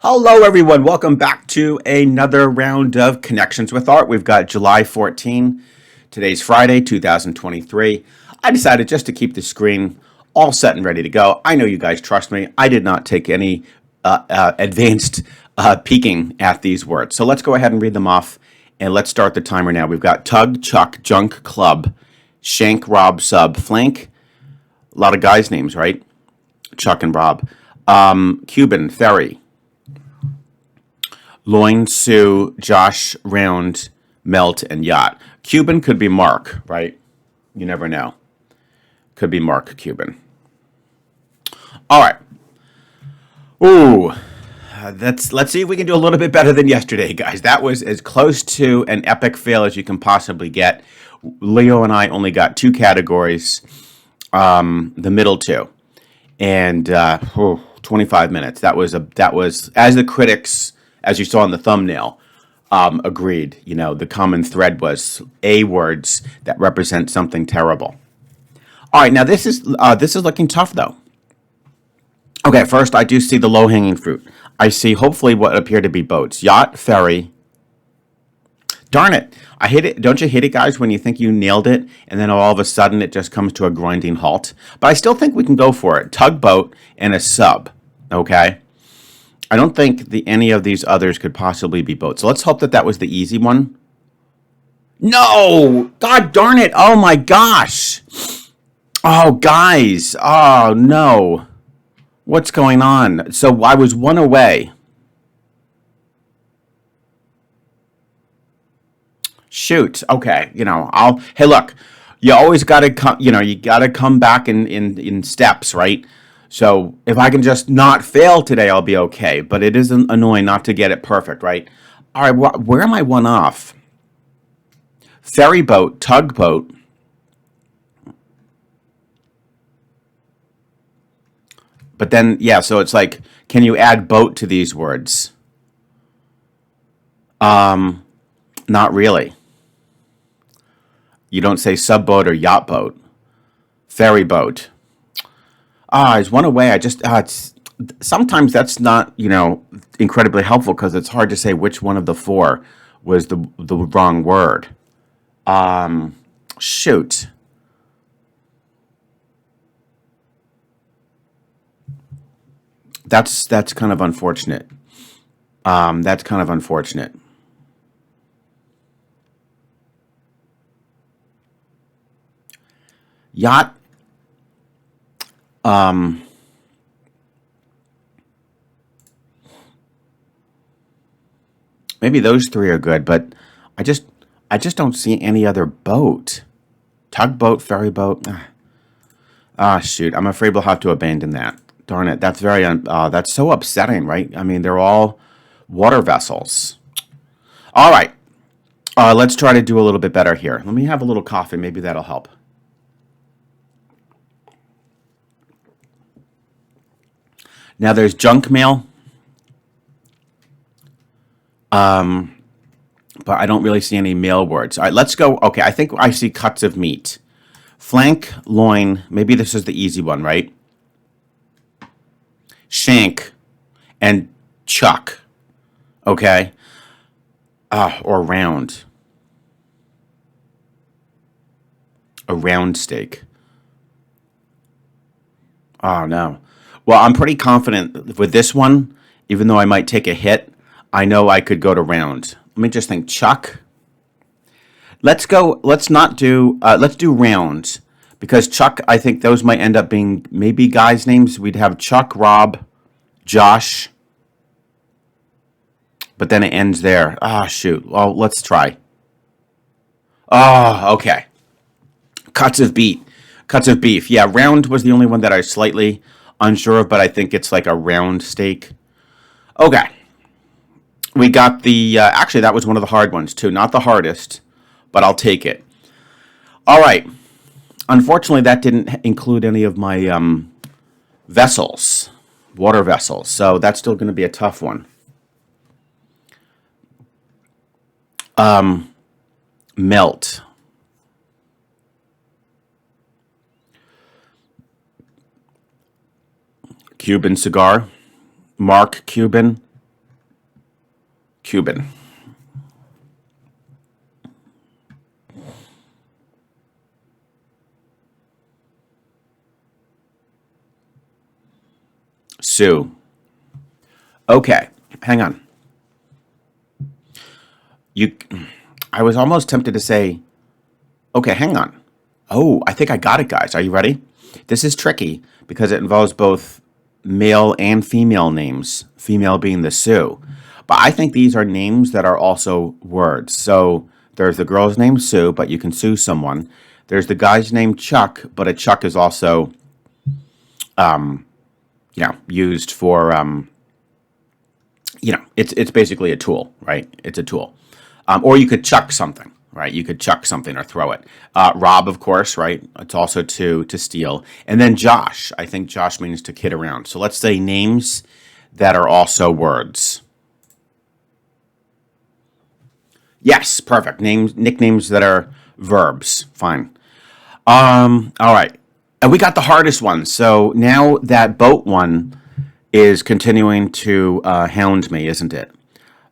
Hello, everyone. Welcome back to another round of Connections with Art. We've got July 14. Today's Friday, 2023. I decided just to keep the screen all set and ready to go. I know you guys trust me. I did not take any advanced peeking at these words. So let's go ahead and read them off and let's start the timer now. We've got tug, chuck, junk, club, shank, rob, sub, flank. A lot of guys' names, right? Chuck and Rob. Cuban, ferry. Loin, Sue, Josh, Round, Melt, and Yacht. Cuban could be Mark, right? You never know. Could be Mark Cuban. All right. Ooh, let's see if we can do a little bit better than yesterday, guys. That was as close to an epic fail as you can possibly get. Leo and I only got two categories, the middle two, and 25 minutes. That was as the critics, as you saw in the thumbnail, agreed. You know, the common thread was A words that represent something terrible. All right, now this is looking tough though. Okay, first I do see the low-hanging fruit. I see hopefully what appear to be boats, yacht, ferry. Darn it! I hit it. Don't you hit it, guys, when you think you nailed it, and then all of a sudden it just comes to a grinding halt? But I still think we can go for it. Tugboat and a sub. Okay. I don't think any of these others could possibly be boats. So let's hope that was the easy one. No! God darn it! Oh my gosh! Oh, guys! Oh no! What's going on? So I was one away. Shoot. Okay. Hey, look. You always got to come. You got to come back in steps, right? So if I can just not fail today, I'll be okay. But it is annoying not to get it perfect, right? All right, where am I one off? Ferry boat, tugboat. But then, yeah, so it's like, can you add boat to these words? Not really. You don't say subboat or yacht boat. Ferry boat. I was one away. Sometimes that's not, incredibly helpful because it's hard to say which one of the four was the wrong word. Shoot. That's kind of unfortunate. That's kind of unfortunate. Yacht. Maybe those three are good, but I just don't see any other boat. Tugboat, ferry boat. Shoot. I'm afraid we'll have to abandon that. Darn it. That's that's so upsetting, right? I mean, they're all water vessels. All right. Let's try to do a little bit better here. Let me have a little coffee. Maybe that'll help. Now there's junk mail. But I don't really see any male words. All right, let's go. Okay, I think I see cuts of meat. Flank, loin. Maybe this is the easy one, right? Shank and chuck. Okay. Or round. A round steak. Oh, no. Well, I'm pretty confident with this one, even though I might take a hit. I know I could go to round. Let me just think. Chuck. Let's go. Let's not do. Let's do round because Chuck. I think those might end up being maybe guys' names. We'd have Chuck, Rob, Josh, but then it ends there. Shoot. Well, let's try. Oh, okay. Cuts of beef. Cuts of beef. Yeah, round was the only one that I was slightly unsure of, but I think it's like a round steak. Okay. We got the, actually, that was one of the hard ones, too. Not the hardest, but I'll take it. All right. Unfortunately, that didn't include any of my vessels, water vessels. So that's still going to be a tough one. Melt. Cuban cigar. Mark Cuban. Cuban. Sue. Okay, hang on. You, I was almost tempted to say, okay, hang on. Oh, I think I got it, guys. Are you ready? This is tricky because it involves both male and female names, female being the Sue. But I think these are names that are also words. So there's the girl's name Sue, but you can sue someone. There's the guy's name Chuck, but a Chuck is also, used for, it's basically a tool, right? It's a tool. Or you could chuck something, right? You could chuck something or throw it. Rob, of course, right? It's also to steal. And then Josh. I think Josh means to kid around. So let's say names that are also words. Yes, perfect. Names, nicknames that are verbs. Fine. All right. And we got the hardest one. So now that boat one is continuing to hound me, isn't it?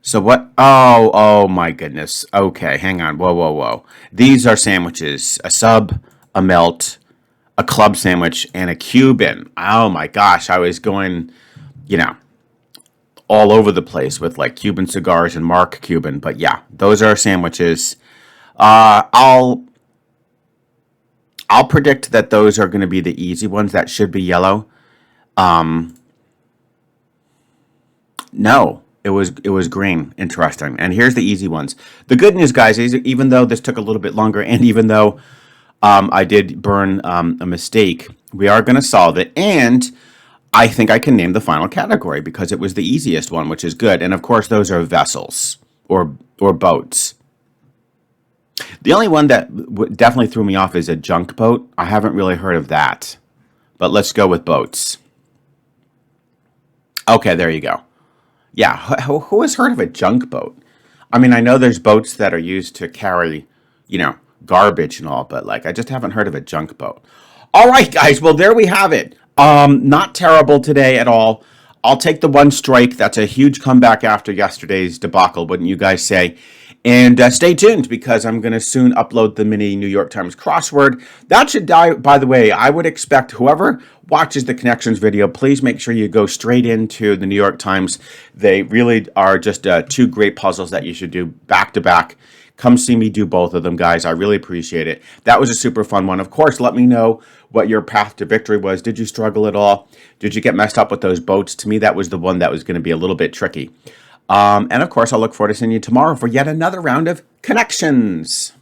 So what? Oh my goodness. Okay, hang on. Whoa. These are sandwiches: a sub, a melt, a club sandwich, and a Cuban. Oh my gosh, I was going, you know, all over the place with like Cuban cigars and Mark Cuban. But yeah, those are sandwiches. Uh, I'll I'll predict that those are going to be the easy ones. That should be yellow. No, it was green. Interesting. And here's the easy ones. The good news, guys, is even though this took a little bit longer, and even though I did burn a mistake, we are going to solve it. And I think I can name the final category because it was the easiest one, which is good. And of course, those are vessels or boats. The only one that definitely threw me off is a junk boat. I haven't really heard of that, but let's go with boats. Okay, there you go. Yeah, who has heard of a junk boat? I mean, I know there's boats that are used to carry, you know, garbage and all, but like I just haven't heard of a junk boat. All right, guys. Well, there we have it. Not terrible today at all. I'll take the one strike. That's a huge comeback after yesterday's debacle, wouldn't you guys say? And stay tuned because I'm going to soon upload the mini New York Times crossword. That should die, by the way. I would expect whoever watches the connections video, please make sure you go straight into the New York Times. They really are just two great puzzles that you should do back to back. Come see me do both of them, guys. I really appreciate it. That was a super fun one. Of course, let me know what your path to victory was. Did you struggle at all? Did you get messed up with those boats? To me, that was the one that was going to be a little bit tricky. And of course, I'll look forward to seeing you tomorrow for yet another round of connections.